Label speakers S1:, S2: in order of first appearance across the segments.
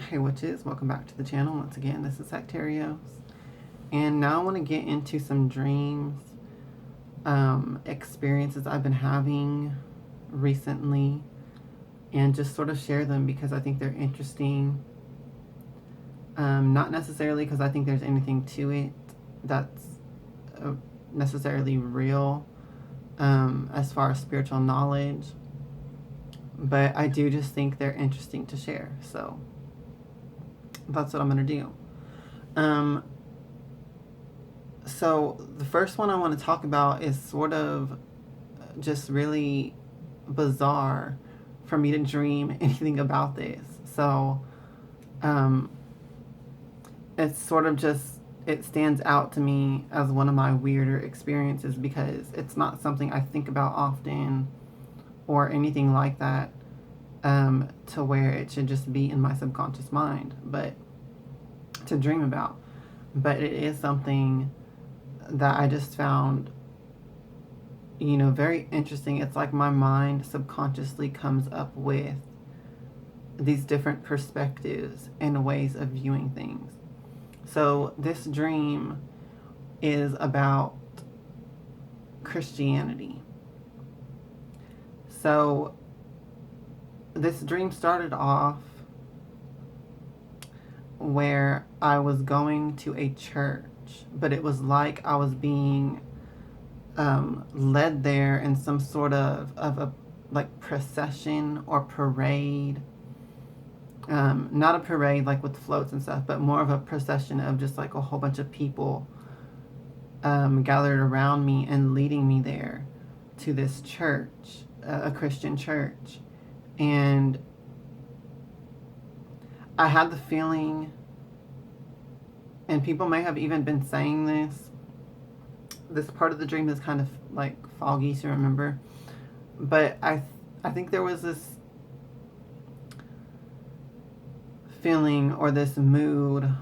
S1: Hey witches, welcome back to the channel. Once again, this is Sectarios. And now I want to get into some dreams, experiences I've been having recently, and just sort of share them because I think they're interesting. Not necessarily because I think there's anything to it that's necessarily real as far as spiritual knowledge, but I do just think they're interesting to share. So that's what I'm going to do. So the first one I want to talk about is sort of just really bizarre for me to dream anything about this. So it's sort of just, it stands out to me as one of my weirder experiences because it's not something I think about often or anything like that, to where it should just be in my subconscious mind, but to dream about. But it is something that I just found, very interesting. It's like my mind subconsciously comes up with these different perspectives and ways of viewing things. So this dream is about Christianity. So this dream started off where I was going to a church, but it was like I was being led there in some sort of a like procession or parade. Not a parade like with floats and stuff, but more of a procession of just like a whole bunch of people gathered around me and leading me there to this church, a Christian church. And I had the feeling, and people may have even been saying this part of the dream is kind of like foggy to remember, but I think there was this feeling or this mood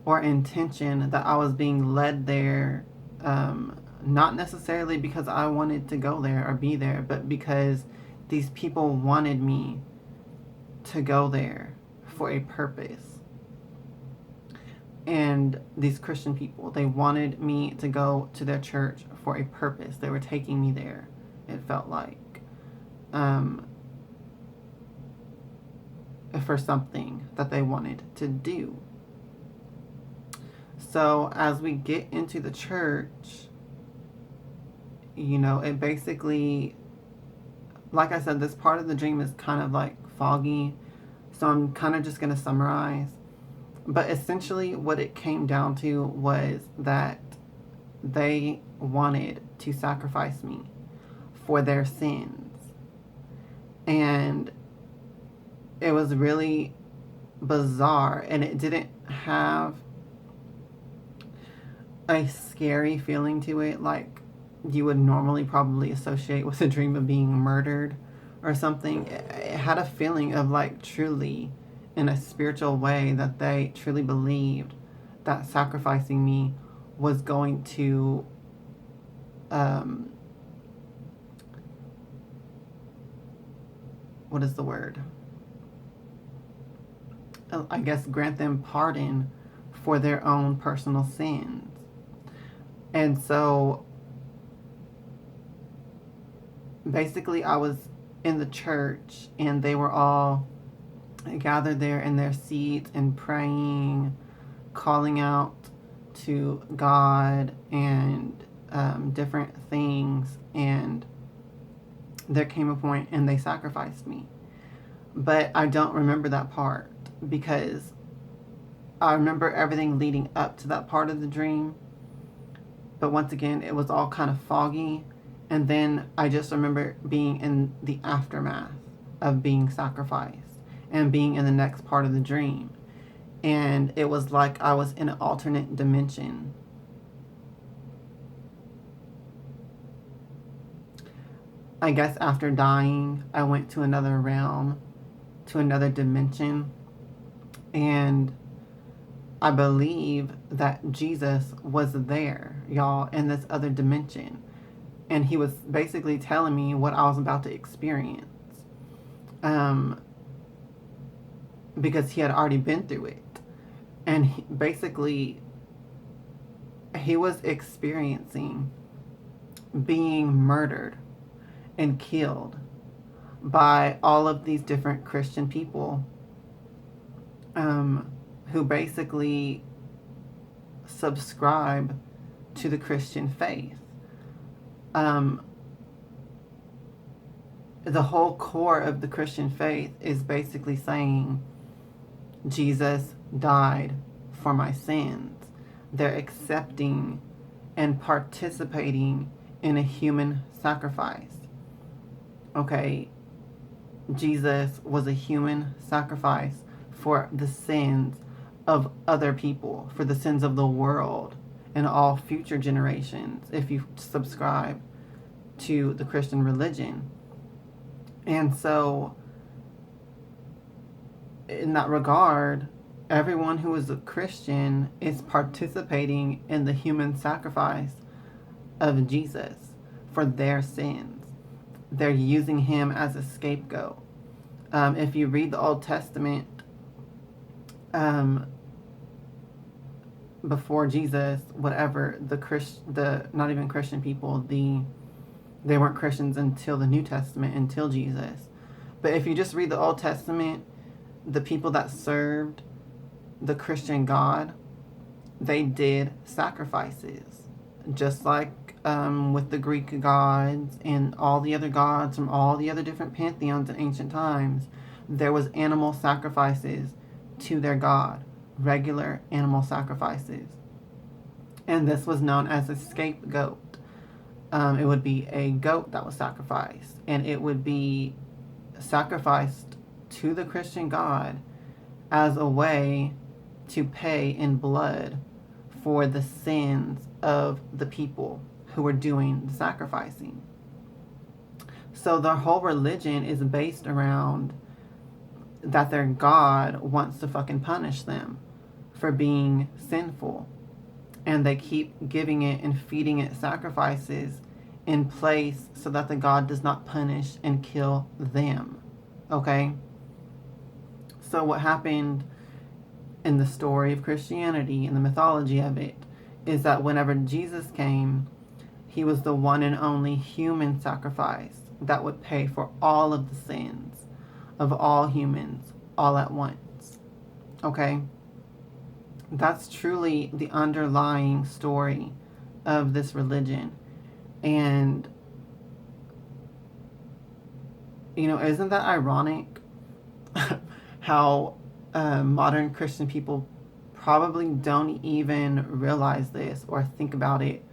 S1: or intention that I was being led there, not necessarily because I wanted to go there or be there, but because these people wanted me to go there for a purpose. And these Christian people, they wanted me to go to their church for a purpose. They were taking me there, it felt like, for something that they wanted to do. So as we get into the church, it basically, like I said, this part of the dream is kind of like foggy, so I'm kind of just going to summarize. But essentially what it came down to was that they wanted to sacrifice me for their sins. And it was really bizarre, and it didn't have a scary feeling to it like you would normally probably associate with a dream of being murdered or something. It had a feeling of like truly, in a spiritual way, that they truly believed that sacrificing me was going to what is the word? I guess grant them pardon for their own personal sins. And so basically I was in the church and they were all gathered there in their seats and praying, calling out to God and different things. And there came a point and they sacrificed me. But I don't remember that part because I remember everything leading up to that part of the dream. But once again, it was all kind of foggy. And then I just remember being in the aftermath of being sacrificed and being in the next part of the dream. And it was like I was in an alternate dimension. I guess after dying, I went to another realm, to another dimension. And I believe that Jesus was there, y'all, in this other dimension. And he was basically telling me what I was about to experience. because he had already been through it. And basically, he was experiencing being murdered and killed by all of these different Christian people, who basically subscribe to the Christian faith. The whole core of the Christian faith is basically saying Jesus died for my sins. They're accepting and participating in a human sacrifice. Okay, Jesus was a human sacrifice for the sins of other people, for the sins of the world and all future generations, if you subscribe to the Christian religion. And so, in that regard, everyone who is a Christian is participating in the human sacrifice of Jesus for their sins. They're using him as a scapegoat. If you read the Old Testament, before Jesus, whatever, the not even Christian people, they weren't Christians until the New Testament, until Jesus. But if you just read the Old Testament, the people that served the Christian God, they did sacrifices. Just like with the Greek gods and all the other gods from all the other different pantheons in ancient times, there was animal sacrifices to their God. Regular animal sacrifices. And this was known as a scapegoat. It would be a goat that was sacrificed, and it would be sacrificed to the Christian God as a way to pay in blood for the sins of the people who were doing the sacrificing. So their whole religion is based around that their God wants to fucking punish them for being sinful. And they keep giving it and feeding it sacrifices in place so that the God does not punish and kill them. Okay? So what happened in the story of Christianity and the mythology of it is that whenever Jesus came, he was the one and only human sacrifice that would pay for all of the sins of all humans all at once. Okay? That's truly the underlying story of this religion. And, isn't that ironic how modern Christian people probably don't even realize this or think about it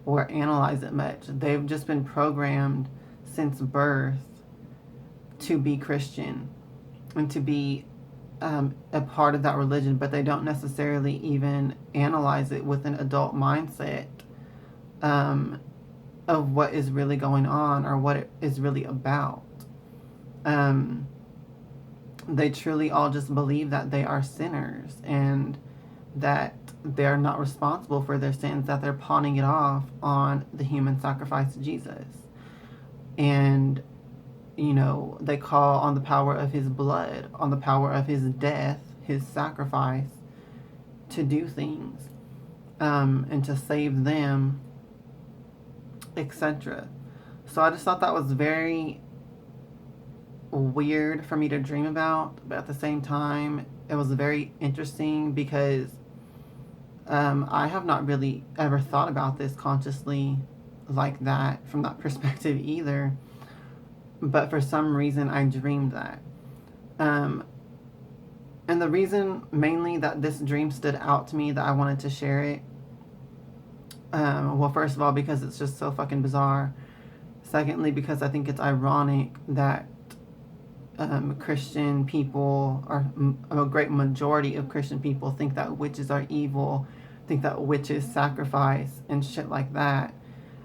S1: or analyze it much. They've just been programmed since birth to be Christian and to be a part of that religion, but they don't necessarily even analyze it with an adult mindset of what is really going on or what it is really about. They truly all just believe that they are sinners and that they're not responsible for their sins, that they're pawning it off on the human sacrifice of Jesus. And they call on the power of his blood, on the power of his death, his sacrifice, to do things, and to save them, etc. So I just thought that was very weird for me to dream about, but at the same time, it was very interesting because I have not really ever thought about this consciously like that, from that perspective either. But for some reason, I dreamed that. And the reason mainly that this dream stood out to me, that I wanted to share it, well, first of all, because it's just so fucking bizarre. Secondly, because I think it's ironic that Christian people, or a great majority of Christian people, think that witches are evil, think that witches sacrifice and shit like that.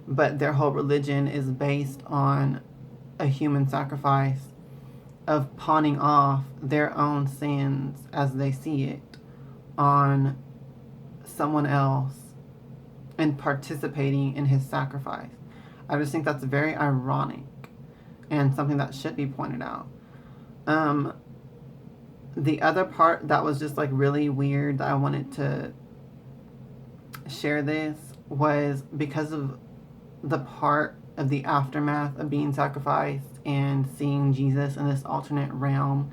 S1: But their whole religion is based on a human sacrifice of pawning off their own sins as they see it on someone else and participating in his sacrifice. I just think that's very ironic and something that should be pointed out. the other part that was just like really weird that I wanted to share this was because of the part of the aftermath of being sacrificed and seeing Jesus in this alternate realm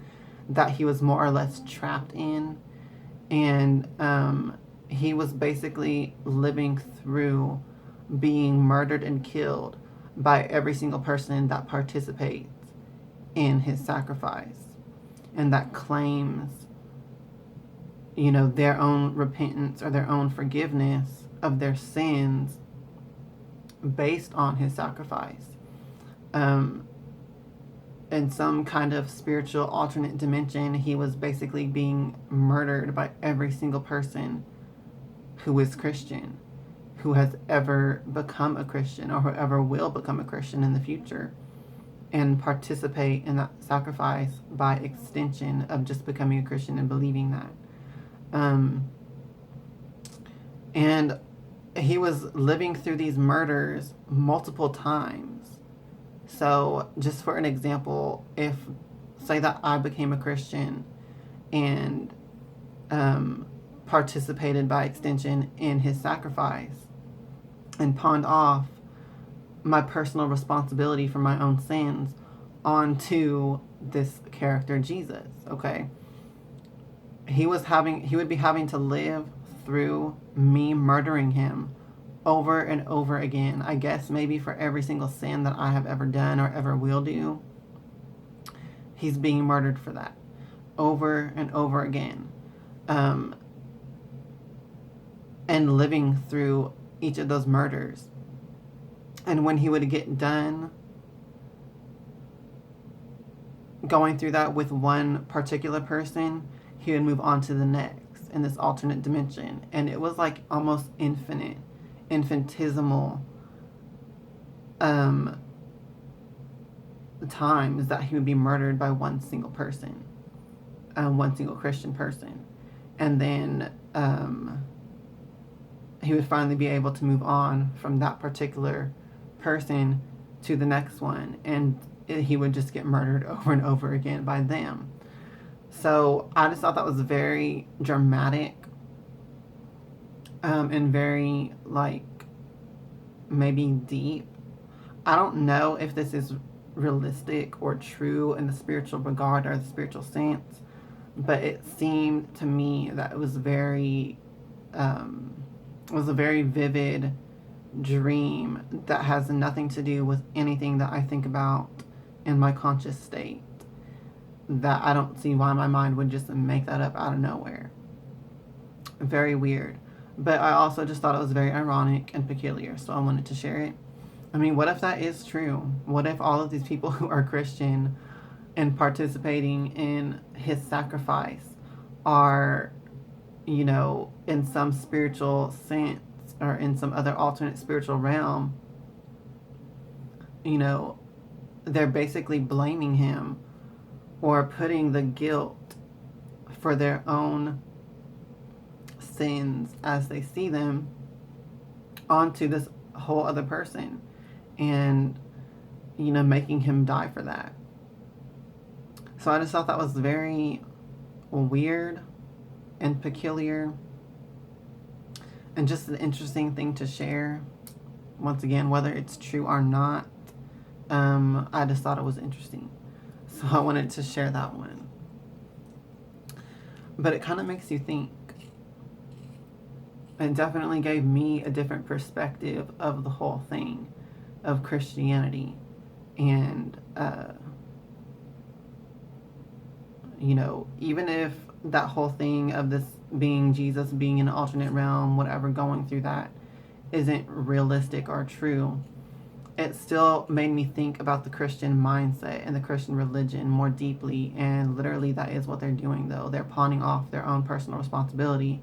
S1: that he was more or less trapped in. And he was basically living through being murdered and killed by every single person that participates in his sacrifice and that claims, their own repentance or their own forgiveness of their sins based on his sacrifice. In some kind of spiritual alternate dimension, he was basically being murdered by every single person who is Christian, who has ever become a Christian or whoever will become a Christian in the future and participate in that sacrifice by extension of just becoming a Christian and believing that. And he was living through these murders multiple times. So just for an example, if say that I became a Christian and participated by extension in his sacrifice and pawned off my personal responsibility for my own sins onto this character Jesus, okay? He would be having to live through me murdering him over and over again. I guess maybe for every single sin that I have ever done or ever will do, he's being murdered for that over and over again. And living through each of those murders. And when he would get done going through that with one particular person, he would move on to the next in this alternate dimension. And it was like almost infinitesimal times that he would be murdered by one single person, one single Christian person. And then he would finally be able to move on from that particular person to the next one, and he would just get murdered over and over again by them. So I just thought that was very dramatic, and very like maybe deep. I don't know if this is realistic or true in the spiritual regard or the spiritual sense, but it seemed to me that it was a very vivid dream that has nothing to do with anything that I think about in my conscious state, that I don't see why my mind would just make that up out of nowhere. Very weird. But I also just thought it was very ironic and peculiar, so I wanted to share it. I mean, what if that is true? What if all of these people who are Christian and participating in his sacrifice are, in some spiritual sense or in some other alternate spiritual realm, they're basically blaming him or putting the guilt for their own sins as they see them onto this whole other person and, making him die for that. So I just thought that was very weird and peculiar and just an interesting thing to share. Once again, whether it's true or not, I just thought it was interesting. So I wanted to share that one. But it kind of makes you think. It definitely gave me a different perspective of the whole thing of Christianity. And, even if that whole thing of this being Jesus, being in an alternate realm, whatever, going through that isn't realistic or true, it still made me think about the Christian mindset and the Christian religion more deeply. And literally that is what they're doing, though. They're pawning off their own personal responsibility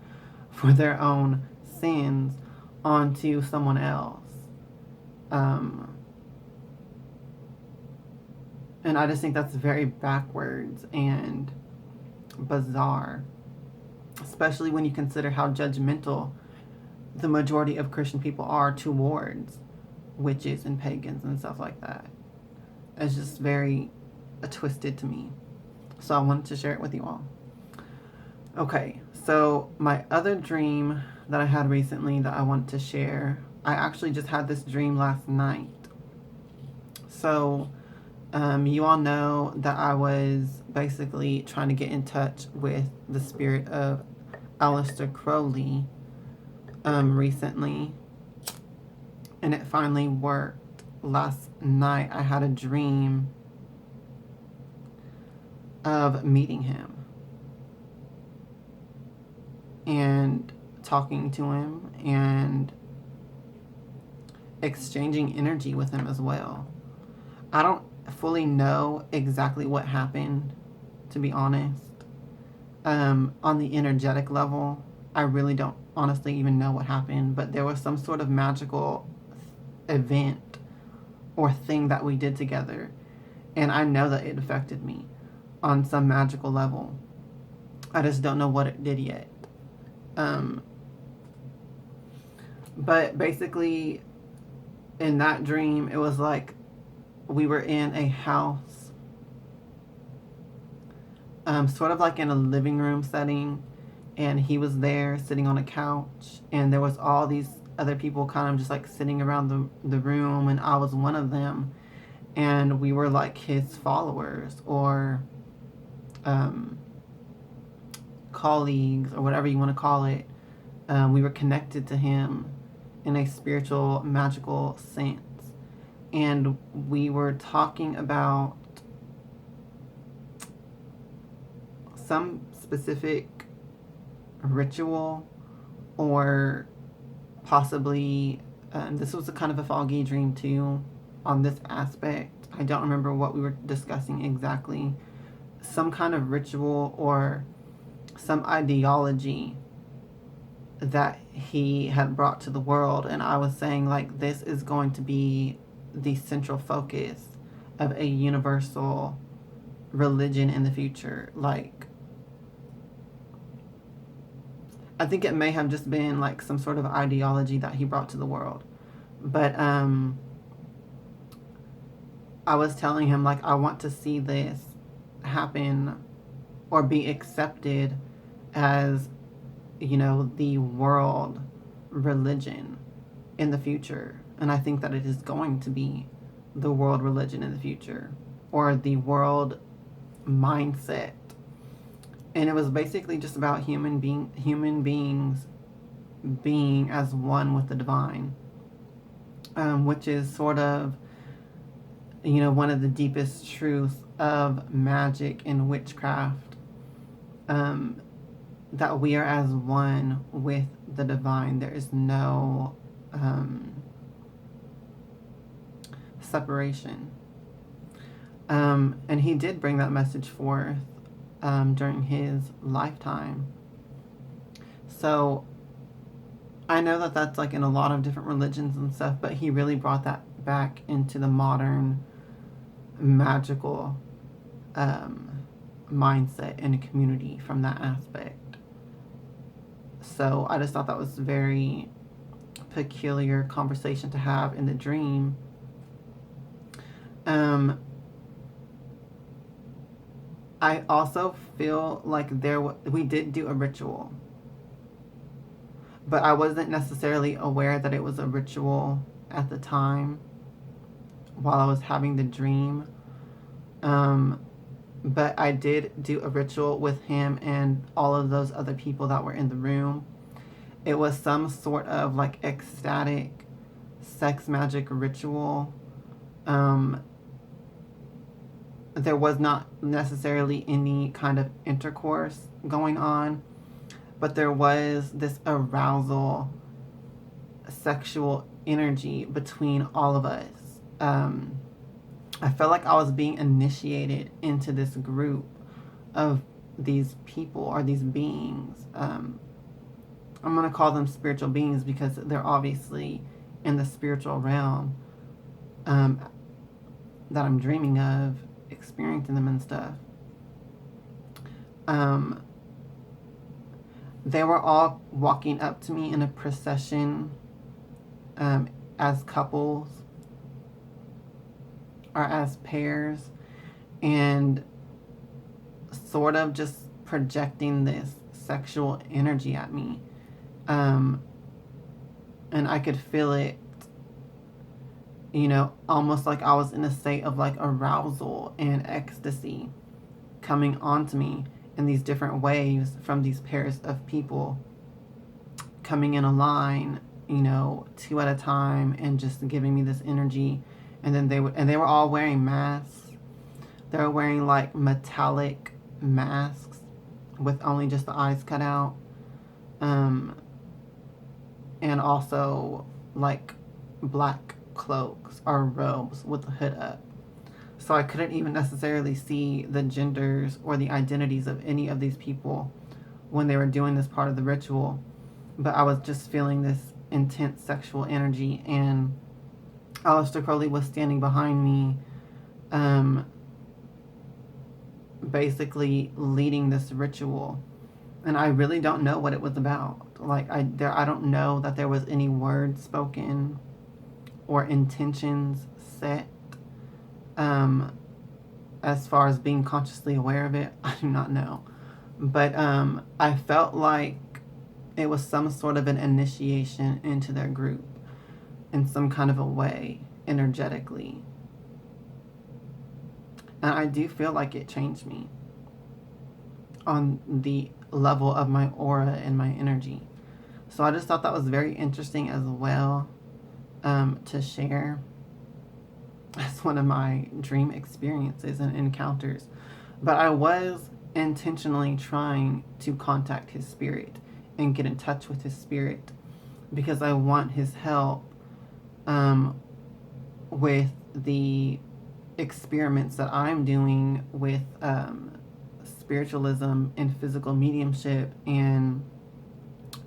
S1: for their own sins onto someone else. And I just think that's very backwards and bizarre, especially when you consider how judgmental the majority of Christian people are towards witches and pagans and stuff like that. It's just very twisted to me. So I wanted to share it with you all. Okay, so my other dream that I had recently that I want to share, I actually just had this dream last night. So, you all know that I was basically trying to get in touch with the spirit of Aleister Crowley recently, and it finally worked. Last night, I had a dream of meeting him and talking to him and exchanging energy with him as well. I don't fully know exactly what happened, to be honest. On the energetic level, I really don't honestly even know what happened, but there was some sort of magical event or thing that we did together, and I know that it affected me on some magical level. I just don't know what it did yet. Um, but basically, in that dream, it was like we were in a house, sort of like in a living room setting, and he was there sitting on a couch, and there was all these other people kind of just like sitting around the room, and I was one of them, and we were like his followers or um, colleagues or whatever you want to call it. We were connected to him in a spiritual, magical sense. And we were talking about some specific ritual or possibly, this was a kind of a foggy dream too on this aspect. I don't remember what we were discussing exactly. Some kind of ritual or some ideology that he had brought to the world, and I was saying like this is going to be the central focus of a universal religion in the future. Like, I think it may have just been like some sort of ideology that he brought to the world, but I was telling him like I want to see this happen or be accepted as, you know, the world religion in the future. And I think that it is going to be the world religion in the future or the world mindset. And it was basically just about human beings being as one with the divine, which is sort of, you know, one of the deepest truths of magic and witchcraft, that we are as one with the divine. There is no separation. And he did bring that message forth during his lifetime. So I know that that's like in a lot of different religions and stuff, but he really brought that back into the modern magical mindset and a community from that aspect. So I just thought that was a very peculiar conversation to have in the dream. I also feel like we did do a ritual, but I wasn't necessarily aware that it was a ritual at the time while I was having the dream. But I did do a ritual with him and all of those other people that were in the room. It was some sort of like ecstatic sex magic ritual. There was not necessarily any kind of intercourse going on, but there was this arousal, sexual energy between all of us. I felt like I was being initiated into this group of these people or these beings. I'm going to call them spiritual beings because they're obviously in the spiritual realm that I'm dreaming of, experiencing them and stuff. They were all walking up to me in a procession as couples or as pairs, and sort of just projecting this sexual energy at me. And I could feel it, you know, almost like I was in a state of like arousal and ecstasy coming onto me in these different waves from these pairs of people coming in a line, you know, 2 at a time, and just giving me this energy. And then they were all wearing masks. They were wearing like metallic masks with only just the eyes cut out. And also like black cloaks or robes with the hood up. So I couldn't even necessarily see the genders or the identities of any of these people when they were doing this part of the ritual. But I was just feeling this intense sexual energy, and Aleister Crowley was standing behind me, basically leading this ritual. And I really don't know what it was about. Like, I don't know that there was any words spoken or intentions set. As far as being consciously aware of it, I do not know. But I felt like it was some sort of an initiation into their group in some kind of a way, energetically. And I do feel like it changed me on the level of my aura and my energy. So I just thought that was very interesting as well, to share as one of my dream experiences and encounters. But I was intentionally trying to contact his spirit and get in touch with his spirit, because I want his help with the experiments that I'm doing with spiritualism and physical mediumship, and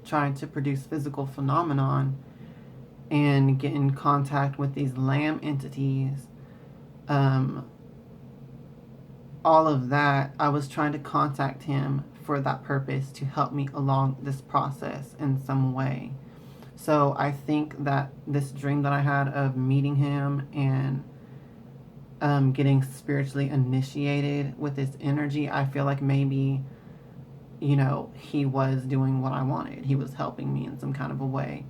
S1: trying to produce physical phenomenon and get in contact with these lamb entities. All of that, I was trying to contact him for that purpose, to help me along this process in some way. So I think that this dream that I had of meeting him and getting spiritually initiated with his energy, I feel like maybe, you know, he was doing what I wanted. He was helping me in some kind of a way,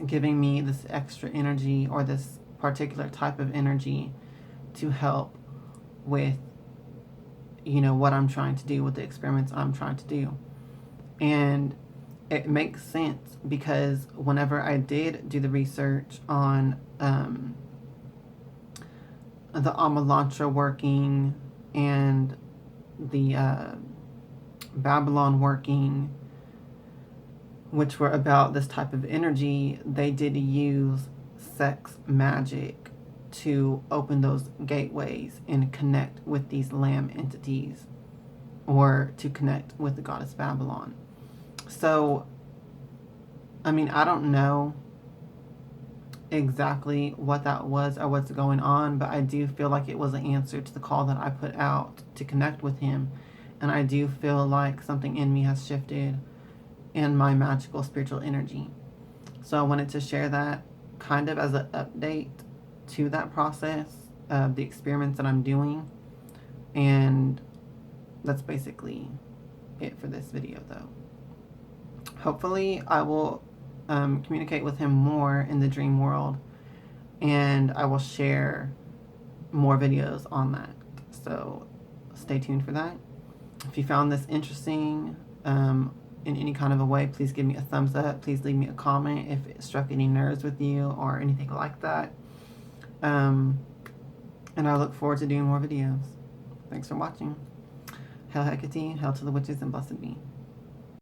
S1: giving me this extra energy or this particular type of energy to help with, you know, what I'm trying to do with the experiments I'm trying to do. And it makes sense, because whenever I did do the research on the Amalantra working and the Babylon working, which were about this type of energy, they did use sex magic to open those gateways and connect with these lamb entities, or to connect with the goddess Babylon. So, I mean, I don't know exactly what that was or what's going on, but I do feel like it was an answer to the call that I put out to connect with him. And I do feel like something in me has shifted in my magical spiritual energy. So I wanted to share that kind of as an update to that process of the experiments that I'm doing. And that's basically it for this video, though. Hopefully I will communicate with him more in the dream world, and I will share more videos on that. So stay tuned for that. If you found this interesting in any kind of a way, please give me a thumbs up. Please leave me a comment if it struck any nerves with you or anything like that. And I look forward to doing more videos. Thanks for watching. Hail Hecate, hail to the witches, and blessed be.